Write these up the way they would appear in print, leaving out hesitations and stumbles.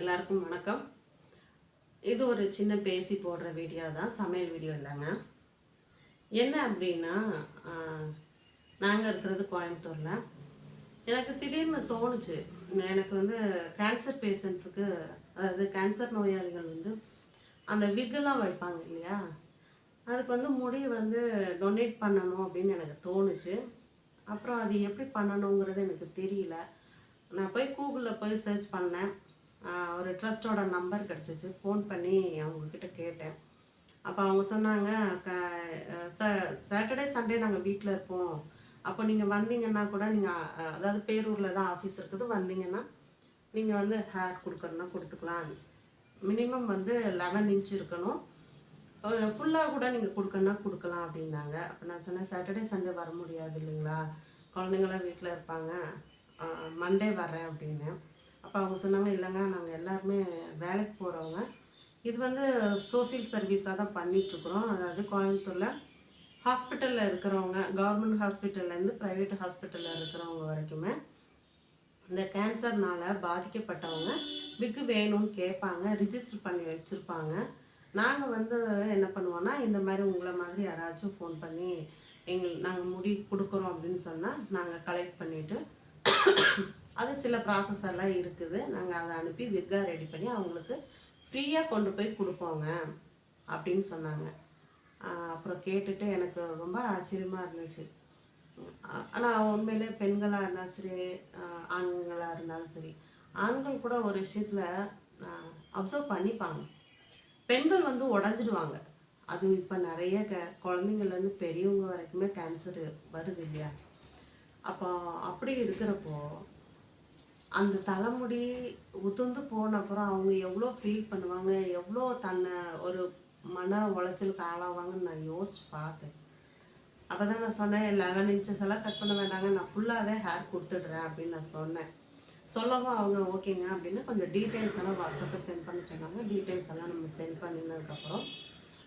எல்லாருக்கும் வணக்கம். இது ஒரு சின்ன பேசி போடுற வீடியோ தான், சமையல் வீடியோ இல்லைங்க. என்ன அப்படின்னா, நாங்கள் இருக்கிறது கோயம்புத்தூரில். எனக்கு திடீர்னு தோணுச்சு, எனக்கு வந்து கேன்சர் பேஷண்ட்ஸுக்கு, அதாவது கேன்சர் நோயாளிகள் வந்து அந்த விக்கெல்லாம் வைப்பாங்க இல்லையா, அதுக்கு வந்து முடி வந்து டொனேட் பண்ணணும் அப்படின்னு எனக்கு தோணுச்சு. அப்புறம் அது எப்படி பண்ணணுங்கிறது எனக்கு தெரியல. நான் போய் கூகுளில் போய் சர்ச் பண்ணேன். ஒரு ட்ரஸ்ட்டோட நம்பர் கிடச்சிச்சு. ஃபோன் பண்ணி அவங்கக்கிட்ட கேட்டேன். அப்போ அவங்க சொன்னாங்க, சாட்டர்டே சண்டே நாங்கள் வீட்டில் இருப்போம், அப்போ நீங்கள் வந்தீங்கன்னா கூட நீங்கள், அதாவது பேரூரில் தான் ஆஃபீஸ் இருக்குது, வந்தீங்கன்னா நீங்கள் வந்து ஹேர் கொடுக்கறதுனா கொடுத்துக்கலாம். மினிமம் வந்து 11 இன்ச் இருக்கணும், ஃபுல்லாக கூட நீங்கள் கொடுக்கணுன்னா கொடுக்கலாம் அப்படின்னாங்க. அப்போ நான் சொன்னேன், சாட்டர்டே சண்டே வர முடியாது இல்லைங்களா, குழந்தைங்களாம் வீட்டில் இருப்பாங்க, மண்டே வரேன் அப்படின்னு. அப்போ அவங்க சொன்னாங்க, இல்லைங்க நாங்கள் எல்லாருமே வேலைக்கு போகிறவங்க, இது வந்து சோசியல் சர்வீஸாக தான் பண்ணிகிட்ருக்குறோம். அதாவது கோயம்புத்தூரில் ஹாஸ்பிட்டலில் இருக்கிறவங்க, கவர்மெண்ட் ஹாஸ்பிட்டல்லேருந்து ப்ரைவேட் ஹாஸ்பிட்டலில் இருக்கிறவங்க வரைக்குமே இந்த கேன்சர்னால் பாதிக்கப்பட்டவங்க விக்கு வேணும்னு கேட்பாங்க, ரிஜிஸ்டர் பண்ணி வச்சுருப்பாங்க. நாங்கள் வந்து என்ன பண்ணுவோன்னா, இந்த மாதிரி உங்களை மாதிரி யாராச்சும் ஃபோன் பண்ணி நாங்கள் முடி கொடுக்குறோம் அப்படின்னு சொன்னால் நாங்கள் கலெக்ட் பண்ணிவிட்டு, அது சில ப்ராசஸ் எல்லாம் இருக்குது, நாங்கள் அதை அனுப்பி விக்காக ரெடி பண்ணி அவங்களுக்கு ஃப்ரீயாக கொண்டு போய் கொடுப்போங்க அப்படின்னு சொன்னாங்க. அப்புறம் கேட்டுட்டு எனக்கு ரொம்ப ஆச்சரியமாக இருந்துச்சு. ஆனால் உண்மையிலே பெண்களாக இருந்தாலும் சரி, ஆண்களாக இருந்தாலும் சரி, ஆண்கள் கூட ஒரு விஷயத்தில் அப்சர்வ் பண்ணிப்பாங்க. பெண்கள் வந்து உடஞ்சிடுவாங்க. அது இப்போ நிறைய குழந்தைங்கள்லேருந்து பெரியவங்க வரைக்குமே கேன்சர் வருது இல்லையா. அப்போ அப்படி இருக்கிறப்போ அந்த தலைமுடி உதிர்ந்து போன அப்புறம் அவங்க எவ்வளோ ஃபீல் பண்ணுவாங்க, எவ்வளோ தன்னை ஒரு மன உளைச்சலுக்கு ஆளாவாங்கன்னு நான் யோசிச்சு பார்த்தேன். அப்போ தான் நான் சொன்னேன், 11 இன்ச்சஸ் எல்லாம் கட் பண்ண வேண்டாங்க, நான் ஃபுல்லாகவே ஹேர் கொடுத்துட்றேன் அப்படின்னு நான் சொன்னேன். சொல்லவும் அவங்க ஓகேங்க அப்படின்னு கொஞ்சம் டீட்டெயில்ஸ் எல்லாம் வாட்ஸ்அப்பில் சென்ட் பண்ண சொன்னாங்க. டீட்டெயில்ஸ் எல்லாம் நம்ம சென்ட் பண்ணினதுக்கப்புறம்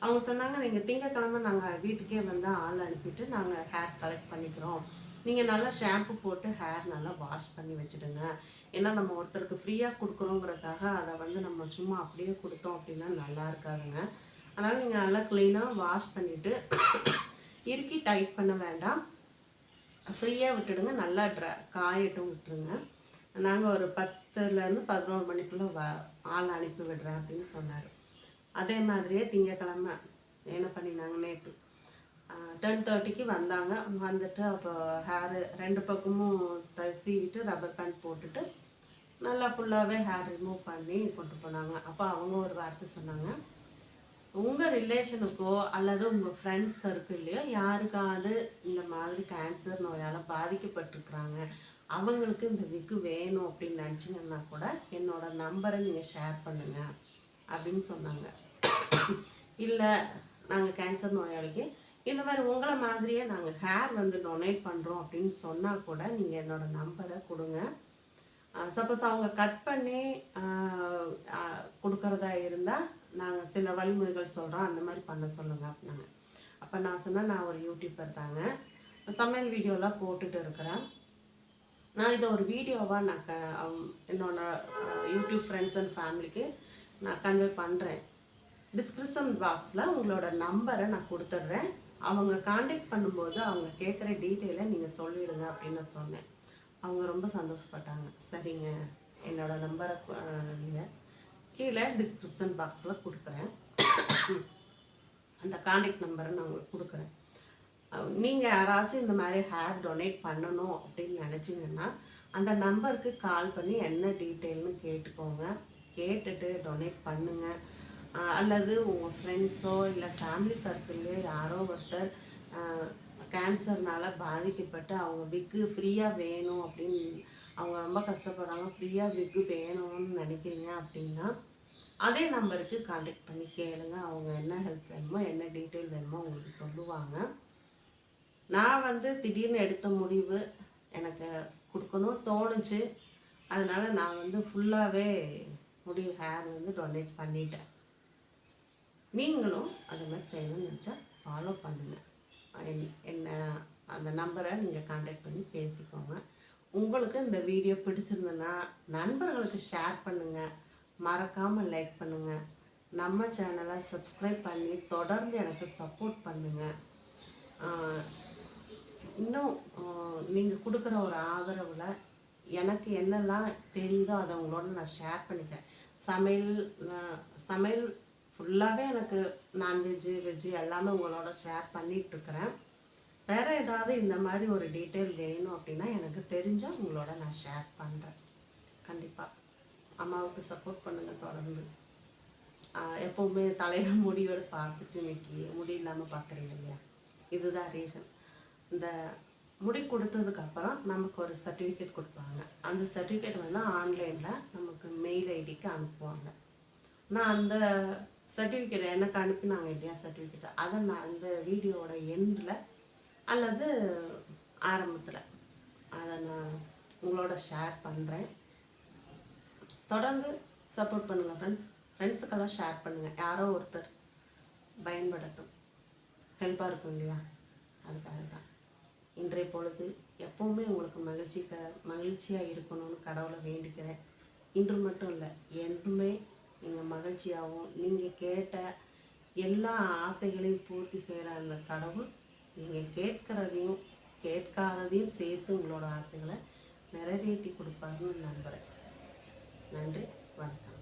அவங்க சொன்னாங்க, நீங்கள் திங்கக்கிழமை நாங்கள் வீட்டுக்கே வந்து ஆள் அனுப்பிட்டு நாங்கள் ஹேர் கலெக்ட் பண்ணிக்கிறோம், நீங்கள் நல்லா ஷாம்பு போட்டு ஹேர் நல்லா வாஷ் பண்ணி வச்சுடுங்க. ஏன்னா நம்ம ஒருத்தருக்கு ஃப்ரீயாக கொடுக்குறோங்கிறதுக்காக அதை வந்து நம்ம சும்மா அப்படியே கொடுத்தோம் அப்படின்னா நல்லா இருக்காதுங்க. அதனால் நீங்கள் நல்லா க்ளீனாக வாஷ் பண்ணிவிட்டு இறுக்கி டைட் பண்ண வேண்டாம், ஃப்ரீயாக விட்டுடுங்க, நல்லா காயட்டும் விட்டுருங்க. நாங்கள் ஒரு 10லேருந்து 11 மணிக்குள்ளே ஆள் அனுப்பி விடுறேன் அப்படின்னு சொன்னார். அதே மாதிரியே திங்கக்கிழமை என்ன பண்ணினாங்க, நேற்று 10:30க்கு வந்தாங்க. வந்துட்டு அப்போ ஹேரு 2 பக்கமும் சீவிட்டு ரப்பர் பேண்ட் போட்டுட்டு நல்லா ஃபுல்லாகவே ஹேர் ரிமூவ் பண்ணி கொண்டு போனாங்க. அப்போ அவங்க ஒரு வார்த்தை சொன்னாங்க, உங்கள் ரிலேஷனுக்கோ அல்லது உங்கள் ஃப்ரெண்ட்ஸ் சர்க்கிள்லையோ யாருக்காவது இந்த மாதிரி கேன்சர் நோயால் பாதிக்கப்பட்டிருக்கிறாங்க, அவங்களுக்கு இந்த விக்கு வேணும் அப்படின்னு நினச்சிங்கன்னா கூட என்னோட நம்பரை நீங்கள் ஷேர் பண்ணுங்கள் அப்படின்னு சொன்னாங்க. இல்லை நாங்கள் கேன்சர் நோயாளிக்கு இந்த மாதிரி உங்களை மாதிரியே நாங்கள் ஹேர் வந்து டொனேட் பண்ணுறோம் அப்படின்னு சொன்னால் கூட நீங்கள் என்னோடய நம்பரை கொடுங்க. சப்போஸ் அவங்க கட் பண்ணி கொடுக்குறதா இருந்தால் நாங்கள் சில வழிமுறைகள் சொல்கிறோம், அந்த மாதிரி பண்ண சொல்லுங்கள் அப்படின்னாங்க. அப்போ நான் சொன்னேன், நான் ஒரு யூடியூபர் தாங்க, சமையல் வீடியோலாம் போட்டுட்டு இருக்கிறேன். நான் இதை ஒரு வீடியோவாக நான் என்னோடய யூடியூப் ஃப்ரெண்ட்ஸ் அண்ட் ஃபேமிலிக்கு நான் கன்வே பண்ணுறேன். டிஸ்கிரிப்ஷன் பாக்ஸில் உங்களோட நம்பரை நான் கொடுத்துட்றேன், அவங்க காண்டாக்ட் பண்ணும்போது அவங்க கேட்குற டீட்டெயிலை நீங்கள் சொல்லிவிடுங்க அப்படின்னு நான் சொன்னேன். அவங்க ரொம்ப சந்தோஷப்பட்டாங்க. சரிங்க, என்னோடய நம்பரை நீங்கள் கீழே டிஸ்கிரிப்ஷன் பாக்ஸில் கொடுக்குறேன், அந்த காண்டாக்ட் நம்பரை நான் உங்களுக்கு கொடுக்குறேன். நீங்கள் யாராச்சும் இந்த மாதிரி ஹேர் டொனேட் பண்ணணும் அப்படின்னு நினச்சிங்கன்னா அந்த நம்பருக்கு கால் பண்ணி என்ன டீட்டெயில்னு கேட்டுக்கோங்க. கேட்டுட்டு டொனேட் பண்ணுங்கள். அல்லது உங்கள் ஃப்ரெண்ட்ஸோ இல்லை ஃபேமிலி சர்க்கிள்லையோ யாரோ ஒருத்தர் கேன்சர்னால் பாதிக்கப்பட்டு அவங்க விக்கு ஃப்ரீயாக வேணும் அப்படின்னு, அவங்க ரொம்ப கஷ்டப்படுறாங்க, ஃப்ரீயாக விக்கு வேணும்னு நினைக்கிறீங்க அப்படின்னா அதே நம்பருக்கு காண்டாக்ட் பண்ணி கேளுங்க. அவங்க என்ன ஹெல்ப் வேணுமோ என்ன டீட்டெயில் வேணுமோ உங்களுக்கு சொல்லுவாங்க. நான் வந்து திடீர்னு எடுத்த முடிவு, எனக்கு கொடுக்கணும்னு தோணுச்சு, அதனால் நான் வந்து ஃபுல்லாகவே முடி ஹேர் வந்து டொனேட் பண்ணிட்டேன். நீங்களும் அது மாதிரி செய்யணும்னு நினச்சா ஃபாலோ பண்ணுங்கள். என்ன அந்த நம்பரை நீங்கள் காண்டாக்ட் பண்ணி பேசிக்கோங்க. உங்களுக்கு இந்த வீடியோ பிடிச்சிருந்ததுன்னா நண்பர்களுக்கு ஷேர் பண்ணுங்கள். மறக்காமல் லைக் பண்ணுங்கள். நம்ம சேனலை சப்ஸ்கிரைப் பண்ணி தொடர்ந்து எனக்கு சப்போர்ட் பண்ணுங்கள். இன்னும் நீங்கள் கொடுக்குற ஒரு ஆதரவில் எனக்கு என்னெல்லாம் தெரியுதோ அதை உங்களோட நான் ஷேர் பண்ணிக்கிறேன். சமையல் ஃபுல்லாகவே எனக்கு நான்வெஜ்ஜு வெஜ்ஜு எல்லாமே உங்களோட ஷேர் பண்ணிகிட்ருக்கிறேன். வேறு ஏதாவது இந்த மாதிரி ஒரு டீட்டெயில் வேணும் அப்படின்னா எனக்கு தெரிஞ்சால் உங்களோட நான் ஷேர் பண்ணுறேன். கண்டிப்பாக அம்மாவுக்கு சப்போர்ட் பண்ணுங்கள் தொடர்ந்து. எப்போவுமே தலையில் முடியோடு பார்த்துட்டு இன்னைக்கு முடி இல்லாமல் பார்க்குறீங்க இல்லையா, இதுதான் ரீசன். இந்த முடி கொடுத்ததுக்கப்புறம் நமக்கு ஒரு சர்டிஃபிகேட் கொடுப்பாங்க. அந்த சர்டிஃபிகேட் வந்து ஆன்லைனில் நமக்கு மெயில் ஐடிக்கு அனுப்புவாங்க. நான் அந்த சர்டிஃபிகேட் எனக்கு அனுப்பினாங்க இல்லையா சர்டிஃபிகேட், அதை நான் அந்த வீடியோவோட எண்டில் அல்லது ஆரம்பத்தில் அதை நான் உங்களோட ஷேர் பண்ணுறேன். தொடர்ந்து சப்போர்ட் பண்ணுங்கள் ஃப்ரெண்ட்ஸுக்கெல்லாம் ஷேர் பண்ணுங்கள். யாரோ ஒருத்தர் பயன்படட்டும், ஹெல்ப்பாக இருக்கும் இல்லையா, அதுக்காக தான். இன்றைய பொழுது எப்போவுமே உங்களுக்கு மகிழ்ச்சியாக இருக்கணும்னு கடவுளை வேண்டிக்கிறேன். இன்று மட்டும் இல்லை, என்றுமே நீங்கள் மகிழ்ச்சியாகவும் நீங்கள் கேட்ட எல்லா ஆசைகளையும் பூர்த்தி செய்கிற அந்த கடவுள் நீங்கள் கேட்குறதையும் கேட்காததையும் சேர்த்து உங்களோட ஆசைகளை நிறைவேற்றி கொடுப்பாருன்னு நம்புகிறேன். நன்றி, வணக்கம்.